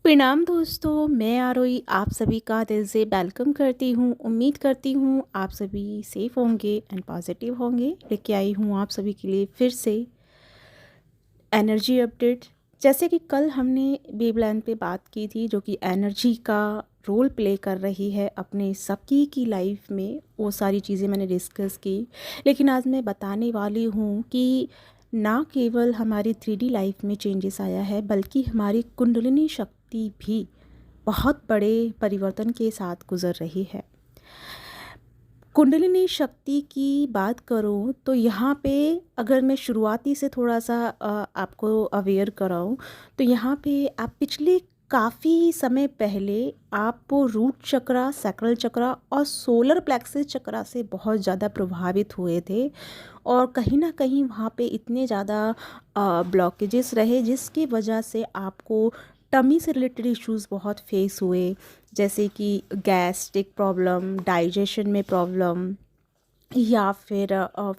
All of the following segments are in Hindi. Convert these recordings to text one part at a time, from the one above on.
प्रणाम दोस्तों, मैं आरोही आप सभी का दिल से वेलकम करती हूँ। उम्मीद करती हूँ आप सभी सेफ़ होंगे एंड पॉजिटिव होंगे। लेके आई हूँ आप सभी के लिए फिर से एनर्जी अपडेट। जैसे कि कल हमने बेबलैंड पे बात की थी, जो कि एनर्जी का रोल प्ले कर रही है अपने सबकी की लाइफ में, वो सारी चीज़ें मैंने डिस्कस की। लेकिन आज मैं बताने वाली हूँ कि ना केवल हमारी 3D लाइफ में चेंजेस आया है, बल्कि हमारी कुंडलिनी शक्ति भी बहुत बड़े परिवर्तन के साथ गुजर रही है। कुंडलिनी शक्ति की बात करूं तो यहाँ पे अगर मैं शुरुआती से थोड़ा सा आपको अवेयर कराऊं, तो यहाँ पे आप पिछले काफ़ी समय पहले आप वो रूट चक्रा, सैक्रल चक्रा और सोलर प्लेक्सस चक्रा से बहुत ज़्यादा प्रभावित हुए थे। और कहीं ना कहीं वहाँ पे इतने ज़्यादा ब्लॉकेजेस रहे, जिसकी वजह से आपको टमी से रिलेटेड इश्यूज़ बहुत फेस हुए, जैसे कि गैस्ट्रिक प्रॉब्लम, डाइजेशन में प्रॉब्लम, या फिर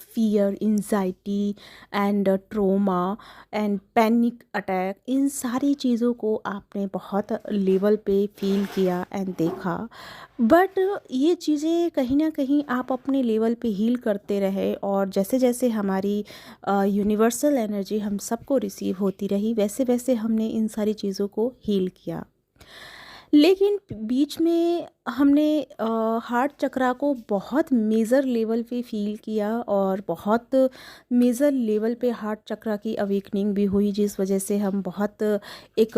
fear, anxiety and trauma and panic attack. इन सारी चीज़ों को आपने बहुत लेवल पे फील किया एंड देखा। बट ये चीज़ें कहीं ना कहीं आप अपने लेवल पे हील करते रहे, और जैसे जैसे हमारी यूनिवर्सल एनर्जी हम सबको रिसीव होती रही, वैसे वैसे हमने इन सारी चीज़ों को हील किया। लेकिन बीच में हमने हार्ट चक्रा को बहुत मेजर लेवल पे फील किया, और बहुत मेजर लेवल पे हार्ट चक्रा की अवेकनिंग भी हुई, जिस वजह से हम बहुत एक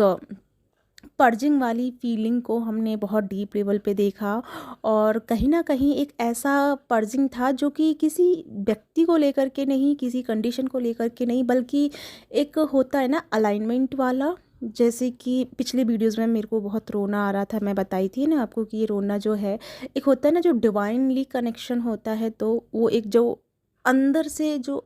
पर्जिंग वाली फीलिंग को हमने बहुत डीप लेवल पे देखा। और कहीं ना कहीं एक ऐसा पर्जिंग था जो कि किसी व्यक्ति को लेकर के नहीं, किसी कंडीशन को लेकर के नहीं, बल्कि एक होता है ना अलाइनमेंट वाला। जैसे कि पिछले वीडियोस में मेरे को बहुत रोना आ रहा था, मैं बताई थी ना आपको कि ये रोना जो है, एक होता है ना जो डिवाइनली कनेक्शन होता है, तो वो एक जो अंदर से जो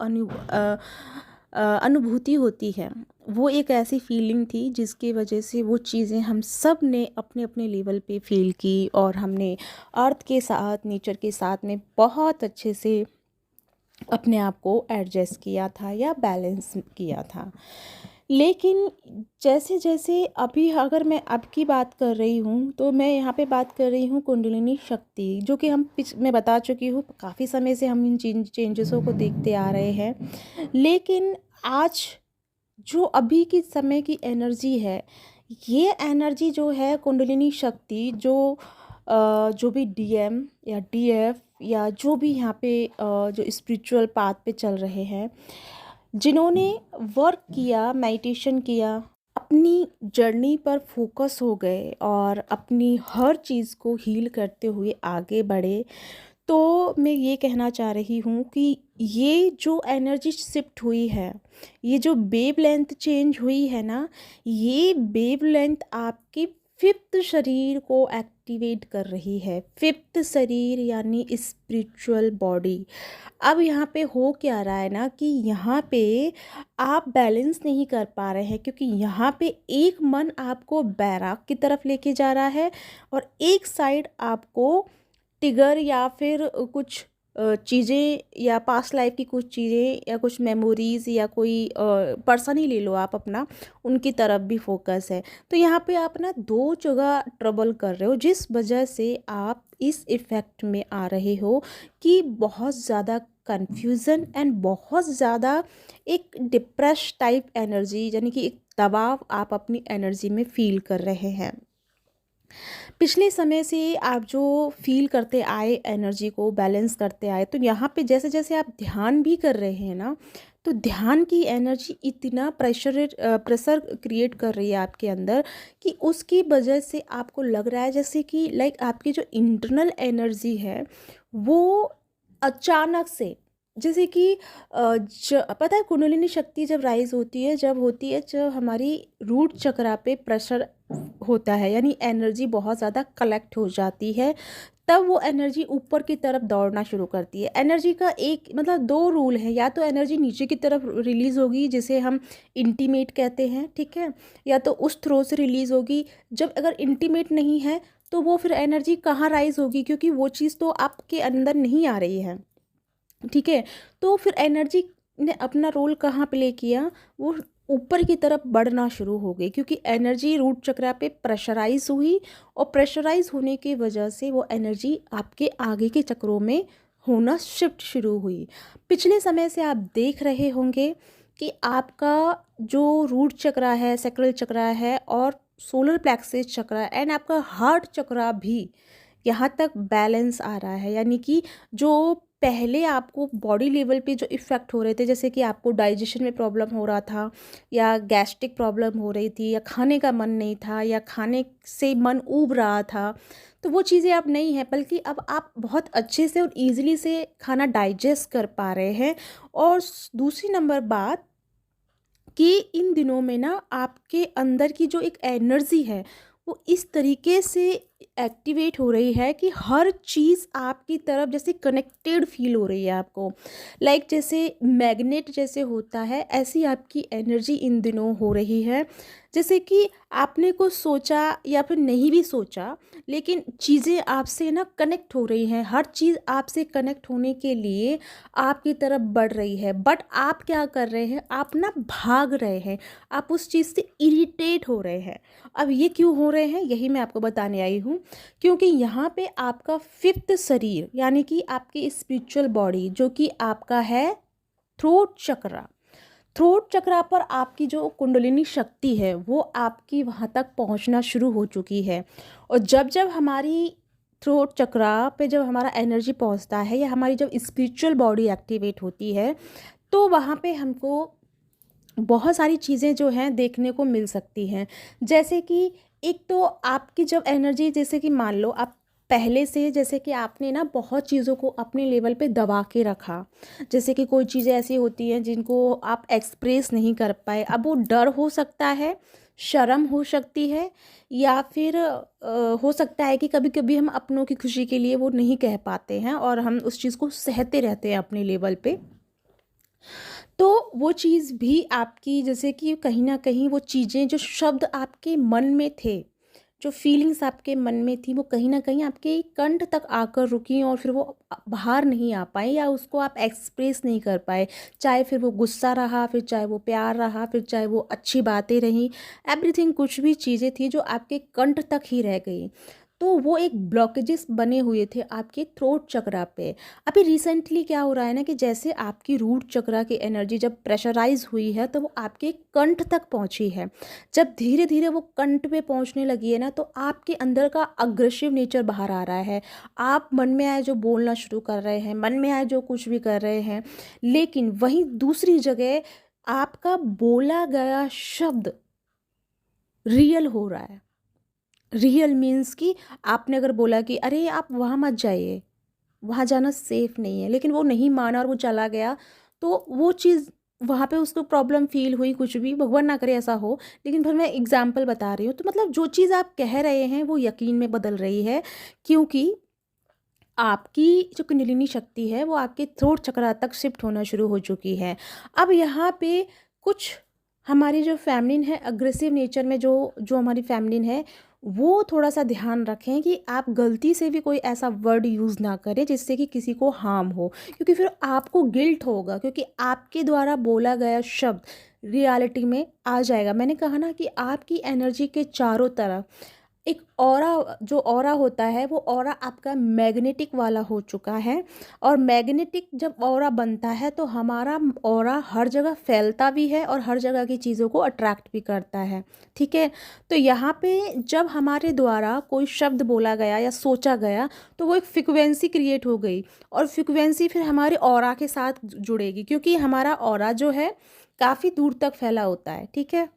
अनुभूति होती है, वो एक ऐसी फीलिंग थी जिसकी वजह से वो चीज़ें हम सब ने अपने अपने लेवल पे फील की, और हमने अर्थ के साथ, नेचर के साथ में बहुत अच्छे से अपने आप को एडजस्ट किया था या बैलेंस किया था। लेकिन जैसे जैसे अभी अगर मैं अब की बात कर रही हूँ, तो मैं यहाँ पे बात कर रही हूँ कुंडलिनी शक्ति, जो कि मैं बता चुकी हूँ काफ़ी समय से हम इन चेंजेसों को देखते आ रहे हैं। लेकिन आज जो अभी की समय की एनर्जी है, ये एनर्जी जो है कुंडलिनी शक्ति, जो भी डीएम या डीएफ या जो भी यहाँ पे जो स्पिरिचुअल पाथ पे चल रहे हैं, जिन्होंने वर्क किया, मेडिटेशन किया, अपनी जर्नी पर फोकस हो गए और अपनी हर चीज़ को हील करते हुए आगे बढ़े, तो मैं ये कहना चाह रही हूँ कि ये जो एनर्जी शिफ्ट हुई है, ये जो वेव लेंथ चेंज हुई है ना, ये वेव लेंथ आपकी फिफ्थ शरीर को एक्टिवेट कर रही है। फिफ्थ शरीर यानी स्पिरिचुअल बॉडी। अब यहाँ पे हो क्या रहा है ना, कि यहाँ पे आप बैलेंस नहीं कर पा रहे हैं, क्योंकि यहाँ पे एक मन आपको बैराक की तरफ लेके जा रहा है, और एक साइड आपको टिगर या फिर कुछ चीज़ें, या पास्ट लाइफ की कुछ चीज़ें, या कुछ मेमोरीज़, या कोई पर्सन ही ले लो आप अपना, उनकी तरफ भी फोकस है। तो यहाँ पे आप ना दो जगह ट्रबल कर रहे हो, जिस वजह से आप इस इफ़ेक्ट में आ रहे हो कि बहुत ज़्यादा कन्फ्यूज़न एंड बहुत ज़्यादा एक डिप्रेस टाइप एनर्जी, यानी कि एक दबाव आप अपनी एनर्जी में फील कर रहे हैं। पिछले समय से आप जो फील करते आए, एनर्जी को बैलेंस करते आए, तो यहाँ पे जैसे जैसे आप ध्यान भी कर रहे हैं ना, तो ध्यान की एनर्जी इतना प्रेशर क्रिएट कर रही है आपके अंदर, कि उसकी वजह से आपको लग रहा है जैसे कि लाइक आपकी जो इंटरनल एनर्जी है, वो अचानक से, जैसे कि पता है कुंडलिनी शक्ति जब राइज होती है, जब हमारी रूट चक्रा पे प्रेशर होता है, यानी एनर्जी बहुत ज़्यादा कलेक्ट हो जाती है, तब वो एनर्जी ऊपर की तरफ दौड़ना शुरू करती है। एनर्जी का एक मतलब दो रूल है, या तो एनर्जी नीचे की तरफ रिलीज़ होगी, जिसे हम इंटीमेट कहते हैं, ठीक है, या तो उस थ्रो से रिलीज़ होगी। जब अगर इंटीमेट नहीं है, तो वो फिर एनर्जी कहाँ राइज होगी, क्योंकि वो चीज़ तो आपके अंदर नहीं आ रही है, ठीक है। तो फिर एनर्जी ने अपना रोल कहाँ प्ले किया, वो ऊपर की तरफ बढ़ना शुरू हो गई, क्योंकि एनर्जी रूट चक्रा पे प्रेशराइज हुई, और प्रेशराइज होने की वजह से वो एनर्जी आपके आगे के चक्रों में होना शिफ्ट शुरू हुई। पिछले समय से आप देख रहे होंगे कि आपका जो रूट चक्रा है, सैक्रल चक्रा है, और सोलर प्लेक्सस चक्रा एंड आपका हार्ट चक्रा भी यहाँ तक बैलेंस आ रहा है। यानी कि जो पहले आपको बॉडी लेवल पे जो इफ़ेक्ट हो रहे थे, जैसे कि आपको डाइजेशन में प्रॉब्लम हो रहा था, या गैस्ट्रिक प्रॉब्लम हो रही थी, या खाने का मन नहीं था, या खाने से मन ऊब रहा था, तो वो चीज़ें अब नहीं है, बल्कि अब आप बहुत अच्छे से और ईज़िली से खाना डाइजेस्ट कर पा रहे हैं। और दूसरी नंबर बात कि इन दिनों में ना आपके अंदर की जो एक एनर्जी है वो इस तरीके से एक्टिवेट हो रही है कि हर चीज़ आपकी तरफ जैसे कनेक्टेड फील हो रही है आपको। लाइक जैसे मैग्नेट जैसे होता है, ऐसी आपकी एनर्जी इन दिनों हो रही है। जैसे कि आपने कुछ सोचा या फिर नहीं भी सोचा, लेकिन चीज़ें आपसे ना कनेक्ट हो रही हैं। हर चीज़ आपसे कनेक्ट होने के लिए आपकी तरफ बढ़ रही है, बट आप क्या कर रहे हैं, आप ना भाग रहे हैं, आप उस चीज़ से इरिटेट हो रहे हैं। अब ये क्यों हो रहे हैं, यही मैं आपको बताने आई हूँ। क्योंकि यहाँ पे आपका फिफ्थ शरीर, यानी कि आपकी स्पिरिचुअल बॉडी, जो कि आपका है थ्रोट चक्रा, थ्रोट चक्रा पर आपकी जो कुंडलिनी शक्ति है वो आपकी वहाँ तक पहुँचना शुरू हो चुकी है। और जब जब हमारी थ्रोट चक्रा पे जब हमारा एनर्जी पहुँचता है, या हमारी जब स्पिरिचुअल बॉडी एक्टिवेट होती है, तो वहाँ पे हमको बहुत सारी चीज़ें जो हैं देखने को मिल सकती हैं। जैसे कि एक तो आपकी जब एनर्जी, जैसे कि मान लो आप पहले से, जैसे कि आपने ना बहुत चीज़ों को अपने लेवल पे दबा के रखा, जैसे कि कोई चीज़ें ऐसी होती हैं जिनको आप एक्सप्रेस नहीं कर पाए। अब वो डर हो सकता है, शर्म हो सकती है, या फिर हो सकता है कि कभी कभी हम अपनों की खुशी के लिए वो नहीं कह पाते हैं, और हम उस चीज़ को सहते रहते हैं अपने लेवल पे। तो वो चीज़ भी आपकी, जैसे कि कहीं न कहीं वो चीज़ें, जो शब्द आपके मन में थे, जो फीलिंग्स आपके मन में थी, वो कहीं न कहीं आपके कंठ तक आकर रुकीं, और फिर वो बाहर नहीं आ पाई, या उसको आप एक्सप्रेस नहीं कर पाए। चाहे फिर वो गुस्सा रहा, फिर चाहे वो प्यार रहा, फिर चाहे वो अच्छी बातें रहीं, एवरीथिंग, कुछ भी चीज़ें थी जो आपके कंठ तक ही रह गई। तो वो एक ब्लॉकेजेस बने हुए थे आपके थ्रोट चक्रा पे। अभी रिसेंटली क्या हो रहा है ना, कि जैसे आपकी रूट चक्रा की एनर्जी जब प्रेशराइज हुई है, तो वो आपके कंठ तक पहुंची है। जब धीरे धीरे वो कंठ पे पहुंचने लगी है ना, तो आपके अंदर का अग्रेसिव नेचर बाहर आ रहा है। आप मन में आए जो बोलना शुरू कर रहे हैं, मन में आए जो कुछ भी कर रहे हैं, लेकिन वहीं दूसरी जगह आपका बोला गया शब्द रियल हो रहा है। रियल मीन्स कि आपने अगर बोला कि अरे आप वहाँ मत जाइए, वहाँ जाना सेफ़ नहीं है, लेकिन वो नहीं माना और वो चला गया, तो वो चीज़ वहाँ पे उसको प्रॉब्लम फ़ील हुई, कुछ भी, भगवान ना करे ऐसा हो, लेकिन फिर मैं एग्ज़ाम्पल बता रही हूँ। तो मतलब जो चीज़ आप कह रहे हैं वो यकीन में बदल रही है, क्योंकि आपकी जो कुंडलिनी शक्ति है वो आपके थ्रोट चक्रा तक शिफ्ट होना शुरू हो चुकी है। अब यहाँ पे कुछ हमारी जो फ़ेमिनिन है, अग्रेसिव नेचर में जो जो हमारी फ़ेमिनिन है, वो थोड़ा-सा ध्यान रखें कि आप गलती से भी कोई ऐसा वर्ड यूज़ ना करें जिससे कि किसी को हार्म हो। क्योंकि फिर आपको गिल्ट होगा, क्योंकि आपके द्वारा बोला गया शब्द रियलिटी में आ जाएगा। मैंने कहा ना कि आपकी एनर्जी के चारों तरफ एक ऑरा, जो ऑरा होता है, वो ऑरा आपका मैग्नेटिक वाला हो चुका है। और मैग्नेटिक जब ऑरा बनता है, तो हमारा ऑरा हर जगह फैलता भी है और हर जगह की चीज़ों को अट्रैक्ट भी करता है। ठीक है, तो यहाँ पे जब हमारे द्वारा कोई शब्द बोला गया या सोचा गया, तो वो एक फ्रिक्वेंसी क्रिएट हो गई, और फ्रिक्वेंसी फिर हमारे ऑरा के साथ जुड़ेगी, क्योंकि हमारा ऑरा जो है काफ़ी दूर तक फैला होता है। ठीक है,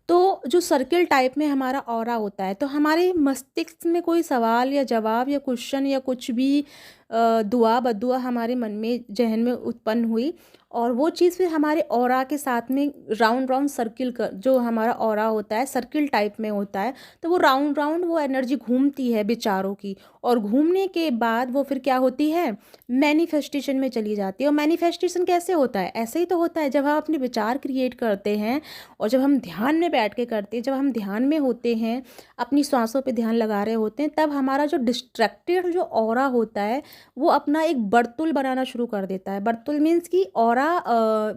तो जो सर्किल टाइप में हमारा ऑरा होता है, तो हमारे मस्तिष्क में कोई सवाल या जवाब या क्वेश्चन या कुछ भी दुआ बद्दुआ हमारे मन में, जहन में उत्पन्न हुई, और वो चीज़ फिर हमारे ऑरा के साथ में राउंड राउंड सर्किल कर, जो हमारा ऑरा होता है सर्किल टाइप में होता है, तो वो राउंड राउंड वो एनर्जी घूमती है विचारों की, और घूमने के बाद वो फिर क्या होती है, मैनिफेस्टेशन में चली जाती है। और मैनिफेस्टेशन कैसे होता है, ऐसे ही तो होता है, जब हम अपने विचार क्रिएट करते हैं और जब हम ध्यान में बैठ के करते हैं, जब हम ध्यान में होते हैं, अपनी सांसों पे ध्यान लगा रहे होते हैं, तब हमारा जो डिस्ट्रैक्टेड जो ऑरा होता है वो अपना एक वर्तुल बनाना शुरू कर देता है। वर्तुल मीन्स कि ऑरा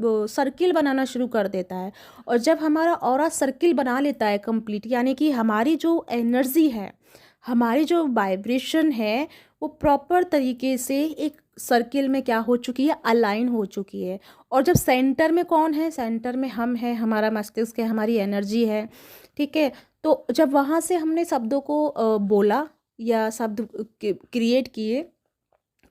वो सर्किल बनाना शुरू कर देता है। और जब हमारा ऑरा सर्किल बना लेता है कंप्लीट, यानी कि हमारी जो एनर्जी है, हमारी जो वाइब्रेशन है, वो प्रॉपर तरीके से एक सर्किल में क्या हो चुकी है, अलाइन हो चुकी है। और जब सेंटर में कौन है, सेंटर में हम हैं, हमारा मस्तिष्क है, हमारी एनर्जी है, ठीक है। तो जब वहाँ से हमने शब्दों को बोला या शब्द क्रिएट किए,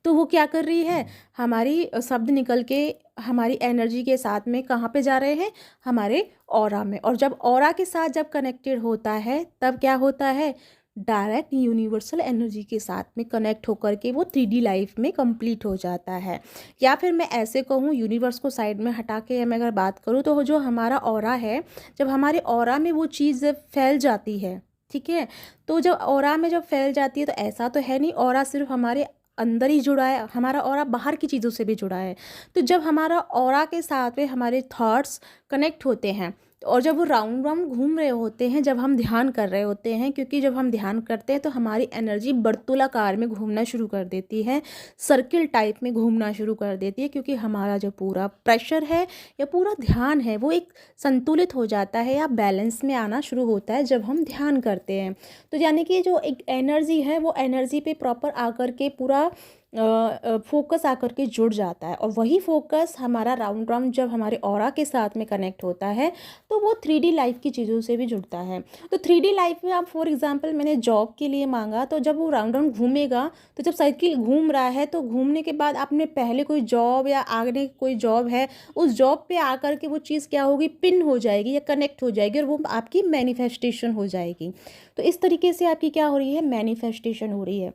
तो वो क्या कर रही है, हमारी शब्द निकल के हमारी एनर्जी के साथ में कहाँ पे जा रहे हैं, हमारे ऑरा में। और जब ऑरा के साथ जब कनेक्टेड होता है, तब क्या होता है, डायरेक्ट यूनिवर्सल एनर्जी के साथ में कनेक्ट होकर के वो 3D लाइफ में कंप्लीट हो जाता है। या फिर मैं ऐसे कहूँ, यूनिवर्स को साइड में हटा के मैं अगर बात करूँ, तो जो हमारा ऑरा है, जब हमारे ऑरा में वो चीज़ फैल जाती है, ठीक है। तो जब ऑरा में जब फैल जाती है, तो ऐसा तो है नहीं ऑरा सिर्फ हमारे अंदर ही जुड़ा है, हमारा ऑरा बाहर की चीज़ों से भी जुड़ा है। तो जब हमारा ऑरा के साथ में हमारे थॉट्स कनेक्ट होते हैं, और जब वो राउंड राउंड घूम रहे होते हैं, जब हम ध्यान कर रहे होते हैं, क्योंकि जब हम ध्यान करते हैं तो हमारी एनर्जी वर्तुलाकार में घूमना शुरू कर देती है, सर्किल टाइप में घूमना शुरू कर देती है, क्योंकि हमारा जो पूरा प्रेशर है या पूरा ध्यान है वो एक संतुलित हो जाता है या बैलेंस में आना शुरू होता है जब हम ध्यान करते हैं। तो यानी कि जो एक एनर्जी है, वो एनर्जी पे प्रॉपर आकर के पूरा फोकस आकर के जुड़ जाता है। और वही फोकस हमारा राउंड राउंड जब हमारे ऑरा के साथ में कनेक्ट होता है, तो वो 3D लाइफ की चीज़ों से भी जुड़ता है। तो 3D लाइफ में आप फॉर एग्जांपल मैंने जॉब के लिए मांगा, तो जब वो राउंड राउंड घूमेगा, तो जब साइकिल घूम रहा है, तो घूमने के बाद आपने पहले कोई जॉब या आगे कोई जॉब है, उस जॉब पे आकर के वो चीज़ क्या होगी, पिन हो जाएगी या कनेक्ट हो जाएगी, और वो आपकी मैनिफेस्टेशन हो जाएगी। तो इस तरीके से आपकी क्या हो रही है, मैनिफेस्टेशन हो रही है।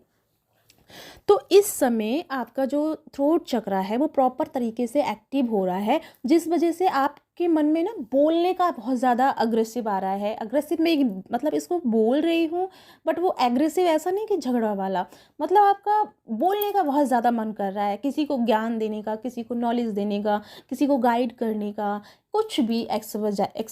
तो इस समय आपका जो थ्रोट चक्रा है वो प्रॉपर तरीके से एक्टिव हो रहा है, जिस वजह से आपके मन में ना बोलने का बहुत ज़्यादा अग्रेसिव आ रहा है। अग्रेसिव में मतलब इसको बोल रही हूँ, बट वो एग्रेसिव ऐसा नहीं कि झगड़ा वाला, मतलब आपका बोलने का बहुत ज़्यादा मन कर रहा है, किसी को ज्ञान देने का, किसी को नॉलेज देने का, किसी को गाइड करने का, कुछ भी एक्स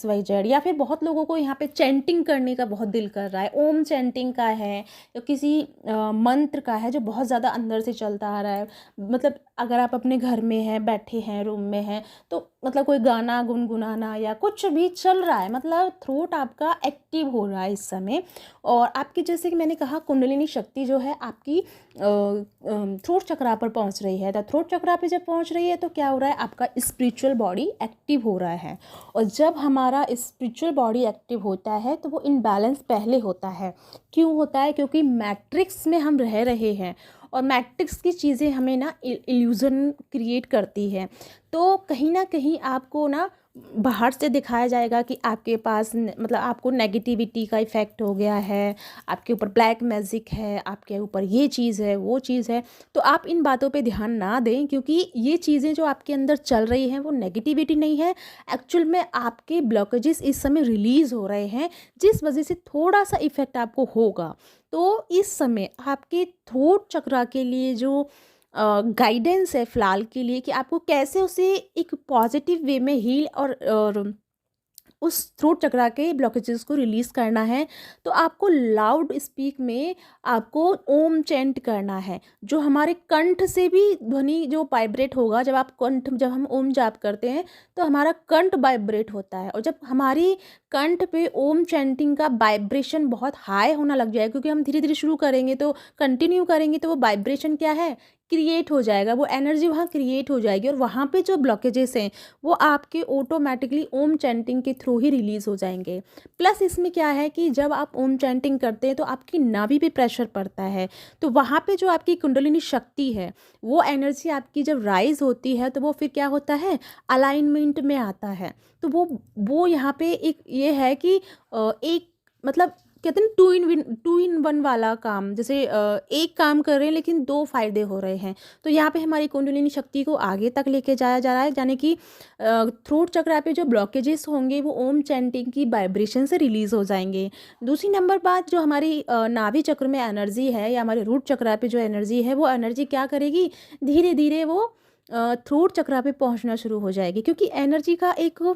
वाई जेड। या फिर बहुत लोगों को यहाँ पे चैंटिंग करने का बहुत दिल कर रहा है, ओम चैंटिंग का है, या किसी मंत्र का है जो बहुत ज़्यादा अंदर से चलता आ रहा है। मतलब अगर आप अपने घर में हैं, बैठे हैं, रूम में हैं, तो मतलब कोई गाना गुनगुनाना या कुछ भी चल रहा है, मतलब थ्रोट आपका एक्टिव हो रहा है इस समय। और आपकी, जैसे कि मैंने कहा, कुंडलिनी शक्ति जो है आपकी थ्रोट चक्रा पर पहुंच रही है। तो थ्रोट चक्रा पे जब पहुंच रही है, तो क्या हो रहा है, आपका स्पिरिचुअल बॉडी एक्टिव हो रहा है। और जब हमारा स्पिरिचुअल बॉडी एक्टिव होता है, तो वो इनबैलेंस पहले होता है। क्यों होता है, क्योंकि मैट्रिक्स में हम रह रहे हैं, और मैट्रिक्स की चीज़ें हमें ना इल्यूज़न क्रिएट करती है। तो कहीं ना कहीं आपको ना बाहर से दिखाया जाएगा कि आपके पास मतलब आपको नेगेटिविटी का इफ़ेक्ट हो गया है, आपके ऊपर ब्लैक मैजिक है, आपके ऊपर ये चीज़ है, वो चीज़ है। तो आप इन बातों पे ध्यान ना दें, क्योंकि ये चीज़ें जो आपके अंदर चल रही हैं वो नेगेटिविटी नहीं है, एक्चुअल में आपके ब्लॉकेजेस इस समय रिलीज़ हो रहे हैं, जिस वजह से थोड़ा सा इफ़ेक्ट आपको होगा। तो इस समय आपके थ्रोट चक्रा के लिए जो गाइडेंस है फ़िलहाल के लिए, कि आपको कैसे उसे एक पॉजिटिव वे में हील और उस थ्रोट चक्रा के ब्लॉकेजेस को रिलीज़ करना है, तो आपको लाउड स्पीक में आपको ओम चैंट करना है। जो हमारे कंठ से भी ध्वनि जो वाइब्रेट होगा, जब हम ओम जाप करते हैं, तो हमारा कंठ वाइब्रेट होता है। और जब हमारी कंठ पे ओम चैंटिंग का वाइब्रेशन बहुत हाई होना लग जाएगा, क्योंकि हम धीरे धीरे शुरू करेंगे, तो कंटिन्यू करेंगे, तो वो वाइब्रेशन क्या है, क्रिएट हो जाएगा, वो एनर्जी वहाँ क्रिएट हो जाएगी, और वहाँ पे जो ब्लॉकेजेस हैं वो आपके ऑटोमेटिकली ओम चैंटिंग के थ्रू ही रिलीज़ हो जाएंगे। प्लस इसमें क्या है कि जब आप ओम चैंटिंग करते हैं, तो आपकी नाभि पे प्रेशर पड़ता है, तो वहाँ पे जो आपकी कुंडलिनी शक्ति है, वो एनर्जी आपकी जब राइज होती है, तो वो फिर क्या होता है, अलाइनमेंट में आता है। तो वो यहाँ पे एक ये है कि एक मतलब कहते हैं टू इन वन वाला काम, जैसे एक काम कर रहे हैं लेकिन दो फायदे हो रहे हैं। तो यहाँ पे हमारी कुंडलिनी शक्ति को आगे तक लेके जाया जा रहा है, यानी कि थ्रोट चक्रा पे जो ब्लॉकेजेस होंगे वो ओम चैंटिंग की वाइब्रेशन से रिलीज़ हो जाएंगे। दूसरी नंबर बात, जो हमारी नाभि चक्र में एनर्जी है, या हमारे रूट चक्रा पे जो एनर्जी है, वो एनर्जी क्या करेगी, धीरे धीरे वो थ्रोट चक्रा पे पहुँचना शुरू हो जाएगी, क्योंकि एनर्जी का एक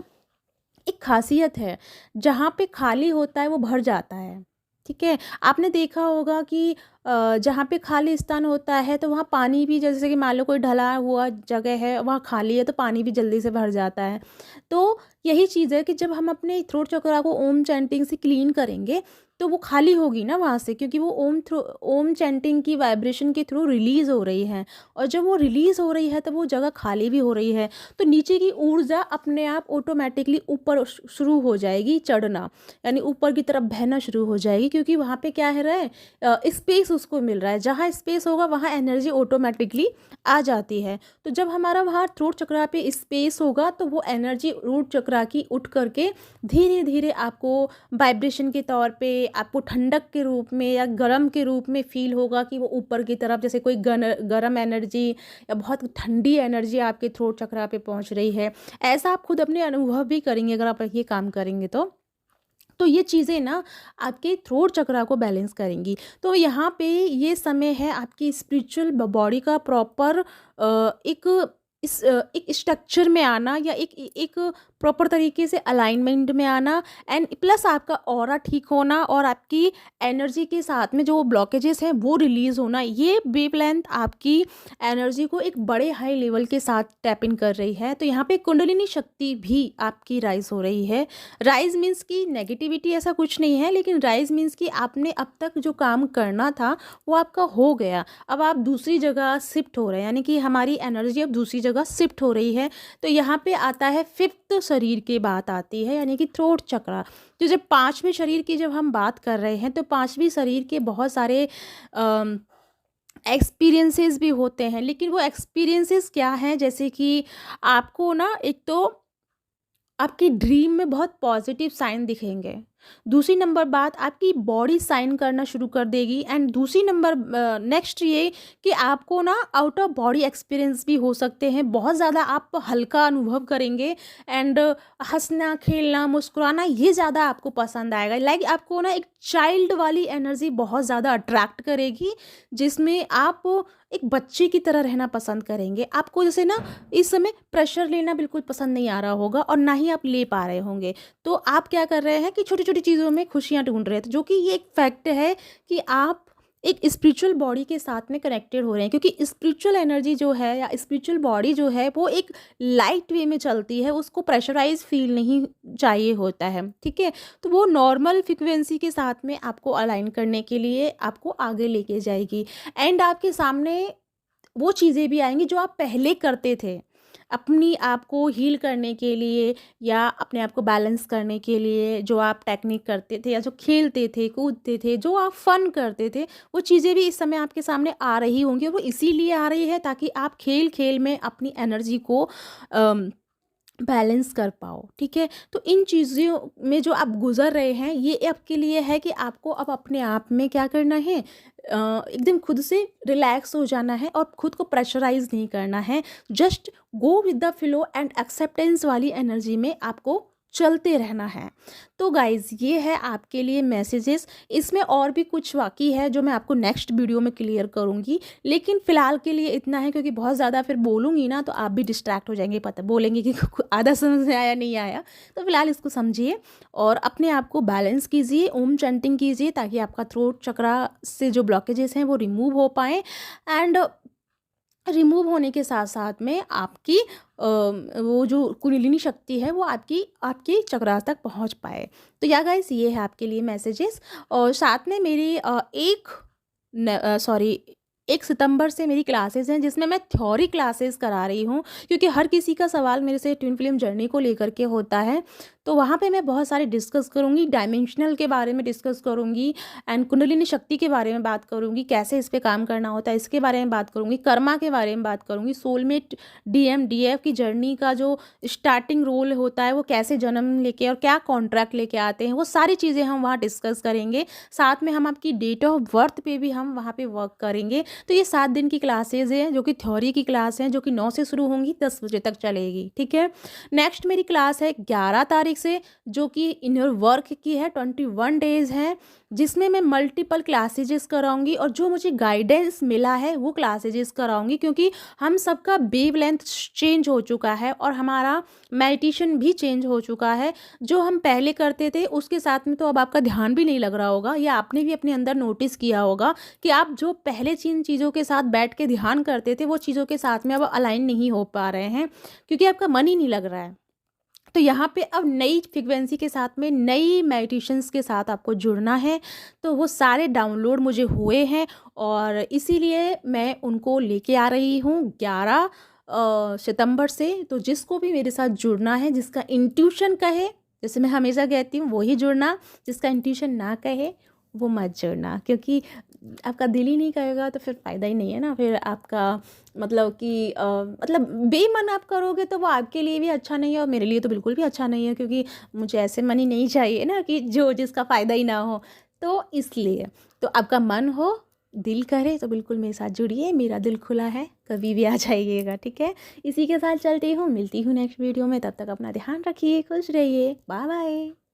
एक खासियत है, जहाँ पे खाली होता है वो भर जाता है, ठीक है? आपने देखा होगा कि जहाँ पे खाली स्थान होता है तो वहाँ पानी भी, जैसे कि मान लो कोई ढला हुआ जगह है, वहाँ खाली है तो पानी भी जल्दी से भर जाता है। तो यही चीज़ है कि जब हम अपने थ्रोट चक्रा को ओम चैंटिंग से क्लीन करेंगे, तो वो खाली होगी ना वहाँ से, क्योंकि वो ओम चैंटिंग की वाइब्रेशन के थ्रू रिलीज़ हो रही है, और जब वो रिलीज़ हो रही है तब वो जगह खाली भी हो रही है। तो नीचे की ऊर्जा अपने आप ऑटोमेटिकली ऊपर शुरू हो जाएगी चढ़ना, यानी ऊपर की तरफ बहना शुरू हो जाएगी, क्योंकि वहाँ पे क्या है रहा है, स्पेस उसको मिल रहा है। जहाँ स्पेस होगा वहाँ एनर्जी ऑटोमेटिकली आ जाती है। तो जब हमारा वहाँ थ्रोट चक्रा पे स्पेस होगा तो वो एनर्जी रूट चक्रा की उठ करके धीरे धीरे आपको वाइब्रेशन के तौर पे, आपको ठंडक के रूप में या गर्म के रूप में फील होगा कि वो ऊपर की तरफ, जैसे कोई गर्म एनर्जी या बहुत ठंडी एनर्जी आपके थ्रोट चक्रा पे पहुंच रही है। ऐसा आप खुद अपने अनुभव भी करेंगे अगर आप ये काम करेंगे तो ये चीज़ें ना आपके थ्रोट चक्रा को बैलेंस करेंगी। तो यहाँ पे ये समय है आपकी स्पिरिचुअल बॉडी का प्रॉपर एक स्ट्रक्चर में आना, या एक एक प्रॉपर तरीके से अलाइनमेंट में आना, एंड प्लस आपका ऑरा ठीक होना, और आपकी एनर्जी के साथ में जो ब्लॉकेजेस हैं वो रिलीज़ होना। ये वेवलेंथ आपकी एनर्जी को एक बड़े हाई लेवल के साथ टैप इन कर रही है। तो यहाँ पे कुंडलिनी शक्ति भी आपकी राइज हो रही है। राइज मीन्स की नेगेटिविटी ऐसा कुछ नहीं है, लेकिन राइज मीन्स कि आपने अब तक जो काम करना था वो आपका हो गया, अब आप दूसरी जगह शिफ्ट हो रहे हैं, यानी कि हमारी एनर्जी अब दूसरी जगह शिफ्ट हो रही है। तो यहाँ पे आता है फिफ्थ शरीर की बात आती है, यानी कि थ्रोट चक्रा। तो जब पांचवें शरीर की जब हम बात कर रहे हैं तो पांचवें शरीर के बहुत सारे एक्सपीरियंसेस भी होते हैं, लेकिन वो एक्सपीरियंसेस क्या हैं, जैसे कि आपको ना एक तो आपकी ड्रीम में बहुत पॉजिटिव साइन दिखेंगे। दूसरी नंबर बात, आपकी बॉडी साइन करना शुरू कर देगी, एंड दूसरी नंबर नेक्स्ट ये कि आपको ना आउट ऑफ बॉडी एक्सपीरियंस भी हो सकते हैं। बहुत ज़्यादा आप हल्का अनुभव करेंगे, एंड हंसना खेलना मुस्कुराना ये ज़्यादा आपको पसंद आएगा। लाइक आपको ना एक चाइल्ड वाली एनर्जी बहुत ज़्यादा अट्रैक्ट करेगी, जिसमें आप एक बच्चे की तरह रहना पसंद करेंगे। आपको जैसे ना इस समय प्रेशर लेना बिल्कुल पसंद नहीं आ रहा होगा, और ना ही आप ले पा रहे होंगे। तो आप क्या कर रहे हैं कि छोटी छोटी चीज़ों में खुशियाँ ढूंढ रहे थे, जो कि ये एक फैक्ट है कि आप एक स्पिरिचुअल बॉडी के साथ में कनेक्टेड हो रहे हैं, क्योंकि स्पिरिचुअल एनर्जी जो है या स्पिरिचुअल बॉडी जो है वो एक लाइट वे में चलती है, उसको प्रेशराइज फील नहीं चाहिए होता है, ठीक है? तो वो नॉर्मल फ्रिक्वेंसी के साथ में आपको अलाइन करने के लिए आपको आगे लेके जाएगी, एंड आपके सामने वो चीज़ें भी आएंगी जो आप पहले करते थे अपनी आप को हील करने के लिए, या अपने आप को बैलेंस करने के लिए। जो आप टेक्निक करते थे, या जो खेलते थे कूदते थे, जो आप फन करते थे, वो चीज़ें भी इस समय आपके सामने आ रही होंगी, और वो इसीलिए आ रही है ताकि आप खेल खेल में अपनी एनर्जी को बैलेंस कर पाओ, ठीक है? तो इन चीज़ों में जो आप गुज़र रहे हैं ये आपके लिए है कि आपको अब अपने आप में क्या करना है, एकदम खुद से रिलैक्स हो जाना है, और खुद को प्रेशराइज नहीं करना है। Just go with the flow and acceptance वाली एनर्जी में आपको चलते रहना है। तो गाइज़ ये है आपके लिए मैसेजेस। इसमें और भी कुछ बाकी है जो मैं आपको नेक्स्ट वीडियो में क्लियर करूँगी, लेकिन फ़िलहाल के लिए इतना है, क्योंकि बहुत ज़्यादा फिर बोलूँगी ना तो आप भी डिस्ट्रैक्ट हो जाएंगे, पता बोलेंगे कि आधा समझ में आया नहीं आया। तो फिलहाल इसको समझिए और अपने आप को बैलेंस कीजिए, ओम चैंटिंग कीजिए, ताकि आपका थ्रोट चक्रा से जो ब्लॉकेजेस हैं वो रिमूव हो पाएँ, एंड रिमूव होने के साथ साथ में आपकी वो जो कुंडलिनी शक्ति है वो आपकी आपके चक्रास तक पहुंच पाए। तो या गाइस ये है आपके लिए मैसेजेस। और साथ में मेरी 1 सितंबर से मेरी क्लासेस हैं, जिसमें मैं थ्योरी क्लासेस करा रही हूँ, क्योंकि हर किसी का सवाल मेरे से ट्विन फ्लेम जर्नी को लेकर के होता है। तो वहाँ पे मैं बहुत सारे डिस्कस करूँगी, डायमेंशनल के बारे में डिस्कस करूँगी, एंड कुंडलिनी शक्ति के बारे में बात करूँगी, कैसे इस पे काम करना होता है इसके बारे में बात करूँगी, कर्मा के बारे में बात करूँगी, सोलमेट DMDF की जर्नी का जो स्टार्टिंग रोल होता है वो कैसे जन्म लेके और क्या कॉन्ट्रैक्ट लेके आते हैं, वो सारी चीज़ें हम वहाँ डिस्कस करेंगे। साथ में हम आपकी डेट ऑफ बर्थ पे भी हम वहाँ पे वर्क करेंगे, तो ये 7 दिन की क्लासेज हैं जो कि थ्योरी की क्लास हैं, जो कि 9 से शुरू होंगी, 10 बजे तक चलेगी, ठीक है। नेक्स्ट मेरी क्लास है 11 तारीख से, जो कि इनर वर्क की है, 21 डेज है, जिसमें मैं मल्टीपल क्लासेजेस कराऊंगी और जो मुझे गाइडेंस मिला है वो क्लासेजेस कराऊंगी, क्योंकि हम सबका वेव लेंथ चेंज हो चुका है और हमारा मेडिटेशन भी चेंज हो चुका है। जो हम पहले करते थे उसके साथ में तो अब आपका ध्यान भी नहीं लग रहा होगा, या आपने भी अपने अंदर नोटिस किया होगा कि आप जो पहले जिन चीज़ों के साथ बैठ के ध्यान करते थे वो चीज़ों के साथ में अब अलाइन नहीं हो पा रहे हैं, क्योंकि आपका मन ही नहीं लग रहा है। तो यहाँ पे अब नई फ्रीक्वेंसी के साथ में नई मेडिटेशंस के साथ आपको जुड़ना है। तो वो सारे डाउनलोड मुझे हुए हैं और इसीलिए मैं उनको लेके आ रही हूँ 11 सितंबर से। तो जिसको भी मेरे साथ जुड़ना है, जिसका इंट्यूशन कहे, जैसे मैं हमेशा कहती हूँ, वही जुड़ना, जिसका इंट्यूशन ना कहे वो मत जुड़ना, क्योंकि आपका दिल ही नहीं कहेगा तो फिर फ़ायदा ही नहीं है ना। फिर आपका मतलब कि मतलब बेमन आप करोगे तो वो आपके लिए भी अच्छा नहीं है और मेरे लिए तो बिल्कुल भी अच्छा नहीं है, क्योंकि मुझे ऐसे मनी नहीं चाहिए ना कि जो जिसका फ़ायदा ही ना हो। तो इसलिए तो आपका मन हो, दिल करे तो बिल्कुल मेरे साथ जुड़िए, मेरा दिल खुला है, कभी भी आ जाइएगा, ठीक है। इसी के साथ चलती हूँ, मिलती हूँ नेक्स्ट वीडियो में, तब तक अपना ध्यान रखिए, खुश रहिए, बाय बाय।